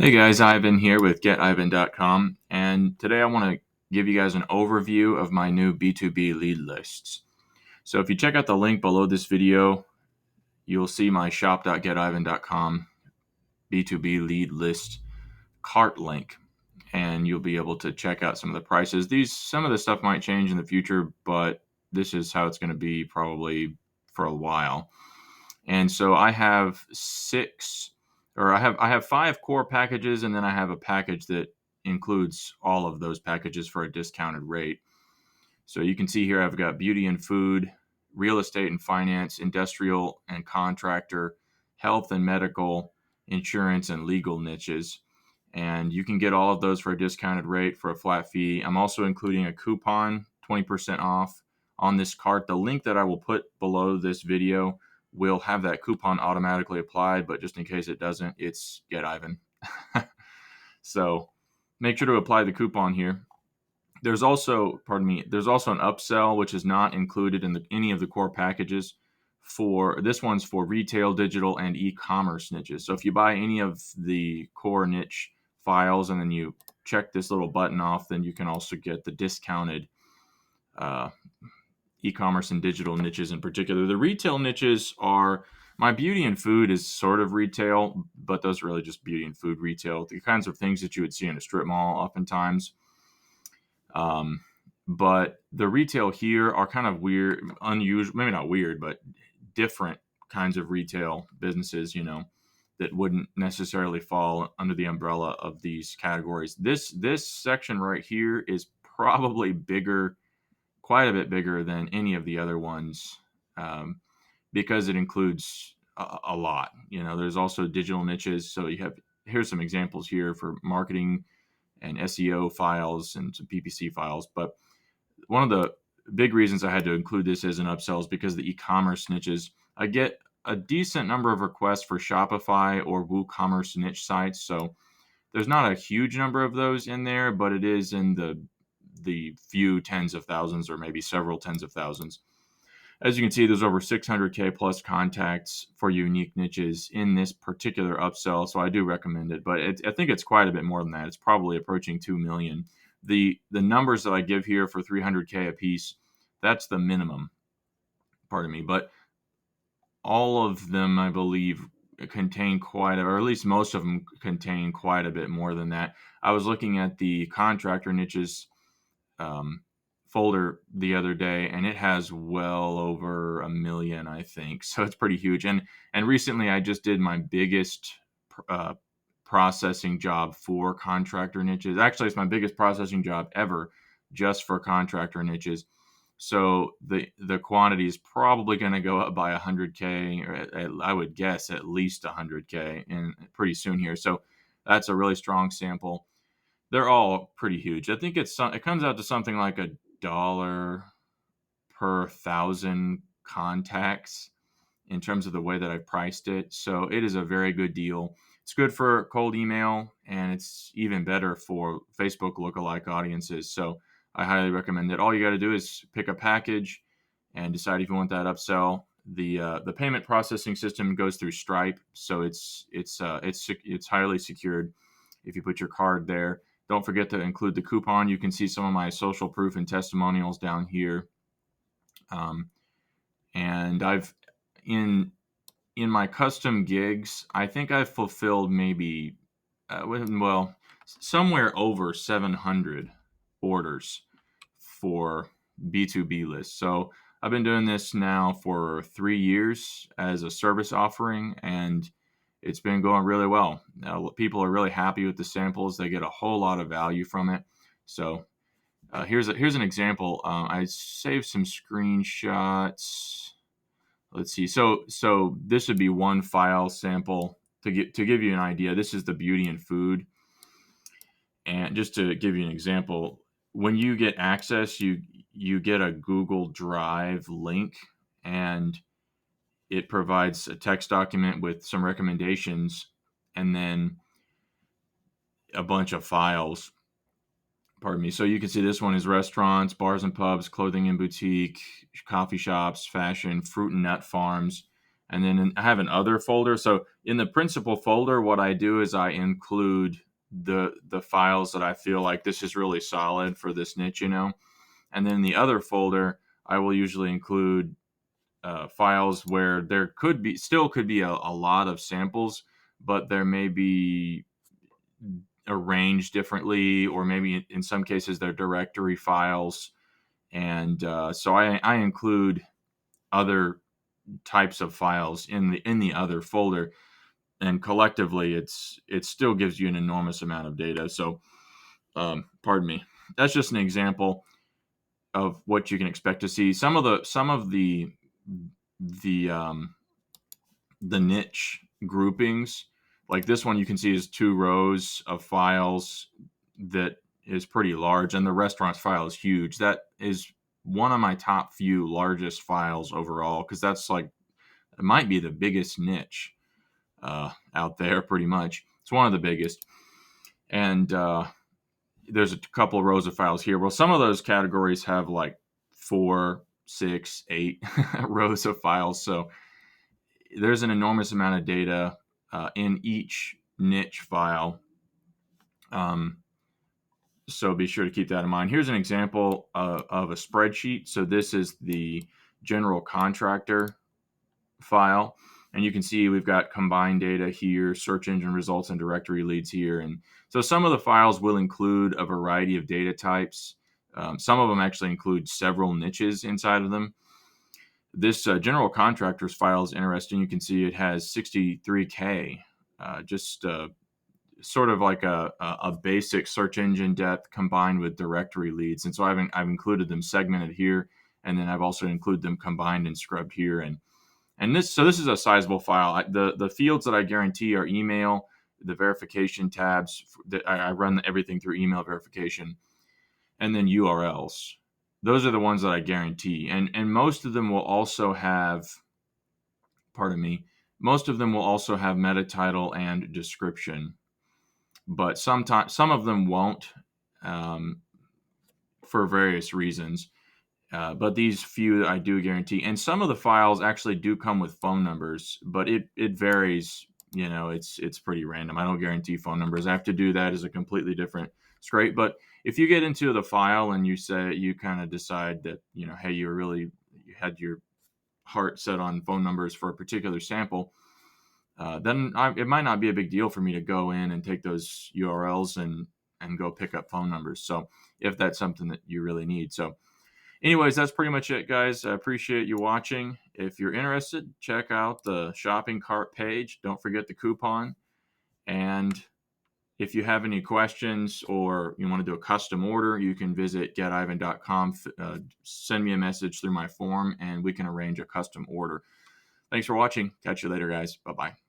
Hey guys, Ivan here with getivan.com, and today I want to give you guys an overview of my new B2B lead lists. So if you check out the link below this video, you'll see my shop.getivan.com B2B lead list cart link, and you'll be able to check out some of the prices. Some of the stuff might change in the future, but this is how it's going to be probably for a while. And so I have I have five core packages, and then I have a package that includes all of those packages for a discounted rate. So you can see here I've got beauty and food, real estate and finance, industrial and contractor, health and medical, insurance and legal niches. And you can get all of those for a discounted rate for a flat fee. I'm also including a coupon, 20% off on this cart. The link that I will put below this video will have that coupon automatically applied, but just in case it doesn't, it's Get Ivan. So make sure to apply the coupon here. There's also an upsell, which is not included in any of the core packages. For this one's for retail, digital, and e-commerce niches. So if you buy any of the core niche files and then you check this little button off, then you can also get the discounted e-commerce and digital niches in particular. The retail niches are my beauty and food is sort of retail, but those are really just beauty and food retail, the kinds of things that you would see in a strip mall oftentimes. But the retail here are kind of weird, unusual, maybe not weird, but different kinds of retail businesses, that wouldn't necessarily fall under the umbrella of these categories. This section right here is probably bigger, quite a bit bigger than any of the other ones, because it includes a lot. There's also digital niches. So here's some examples here for marketing and SEO files and some PPC files. But one of the big reasons I had to include this as an upsell is because the e-commerce niches. I get a decent number of requests for Shopify or WooCommerce niche sites. So there's not a huge number of those in there, but it is in the few tens of thousands or maybe several tens of thousands. As you can see, there's over 600K plus contacts for unique niches in this particular upsell, so I do recommend it. But I think it's quite a bit more than that. It's probably approaching 2 million. The numbers that I give here for 300K a piece, that's the minimum. Pardon me, but all of them, I believe, contain or at least most of them contain quite a bit more than that. I was looking at the contractor niches folder the other day, and it has well over 1 million, I think. So it's pretty huge. And recently, I just did my biggest processing job for contractor niches. Actually, it's my biggest processing job ever, just for contractor niches. So the quantity is probably going to go up by 100K, or I would guess at least 100K, in pretty soon here. So that's a really strong sample. They're all pretty huge. I think it comes out to something like $1 per 1,000 contacts in terms of the way that I've priced it. So it is a very good deal. It's good for cold email, and it's even better for Facebook lookalike audiences. So I highly recommend it. All you got to do is pick a package and decide if you want that upsell. The payment processing system goes through Stripe, so it's highly secured if you put your card there. Don't forget to include the coupon. You can see some of my social proof and testimonials down here. And I've in my custom gigs, I think I've fulfilled maybe somewhere over 700 orders for B2B lists. So I've been doing this now for 3 years as a service offering, and it's been going really well. People are really happy with the samples. They get a whole lot of value from it. So here's an example. I saved some screenshots. Let's see. So this would be one file sample to give you an idea. This is the beauty and food. And just to give you an example, when you get access, you get a Google Drive link, and it provides a text document with some recommendations and then a bunch of files. Pardon me. So you can see this one is restaurants, bars and pubs, clothing and boutique, coffee shops, fashion, fruit and nut farms, And then I have an other folder. So in the principal folder, what I do is I include the files that I feel like this is really solid for this niche, you know. And then in the other folder, I will usually include files where there could be a lot of samples, but there may be arranged differently, or maybe in some cases they're directory files. And so I include other types of files in the other folder, and collectively it still gives you an enormous amount of data. So pardon me, that's just an example of what you can expect to see. Some of the the niche groupings, like this one, you can see is 2 rows of files that is pretty large, and the restaurants file is huge. That is one of my top few largest files overall, because that's like, it might be the biggest niche out there, pretty much. It's one of the biggest. And there's a couple of rows of files here. Well, some of those categories have like 4, 6, 8 rows of files. So there's an enormous amount of data in each niche file. So be sure to keep that in mind. Here's an example of a spreadsheet. So this is the general contractor file. And you can see we've got combined data here, search engine results, and directory leads here. And so some of the files will include a variety of data types. Some of them actually include several niches inside of them. This general contractors file is interesting. You can see it has 63K, just sort of like a basic search engine depth combined with directory leads. And so I've included them segmented here, and then I've also included them combined and scrubbed here. And this is a sizable file. The fields that I guarantee are email, the verification tabs that I run everything through email verification, and then URLs. Those are the ones that I guarantee. And most of them will also have, pardon me, most of them will also have meta title and description. But sometimes some of them won't, for various reasons. But these few I do guarantee. And some of the files actually do come with phone numbers, but it varies. You know, it's pretty random. I don't guarantee phone numbers. I have to do that as a completely different scrape. But if you get into the file and you kind of decide that, you know, hey, you had your heart set on phone numbers for a particular sample, then it might not be a big deal for me to go in and take those URLs and go pick up phone numbers. So if that's something that you really need. So anyways, that's pretty much it, guys. I appreciate you watching. If you're interested, check out the shopping cart page. Don't forget the coupon. And if you have any questions or you want to do a custom order, you can visit getivan.com. Send me a message through my form, and we can arrange a custom order. Thanks for watching. Catch you later, guys. Bye-bye.